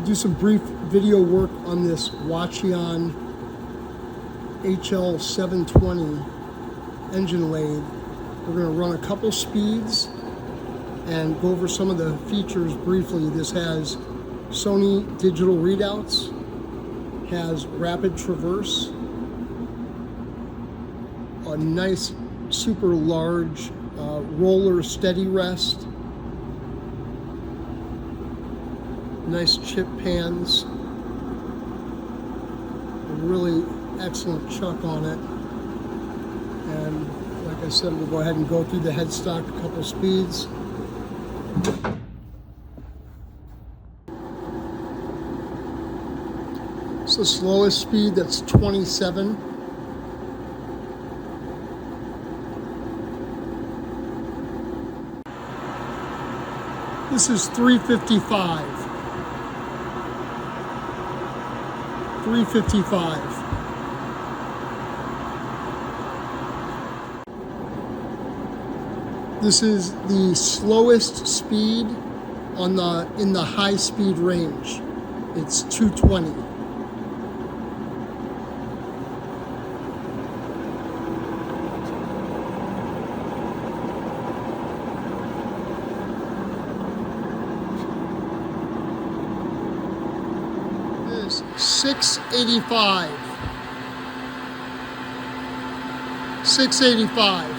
Do some brief video work on this Whacheon HL720 Engine Lathe. We're going to run a couple speeds and go over some of the features briefly. This has Sony digital readouts, has rapid traverse, a nice super large roller steady rest, nice chip pans, a really excellent chuck on it. And like I said, we'll go ahead and go through the headstock a couple speeds. It's the slowest speed, that's 27. This is 355. 355. This is the slowest speed in the high speed range. It's 220. This is 685. 685.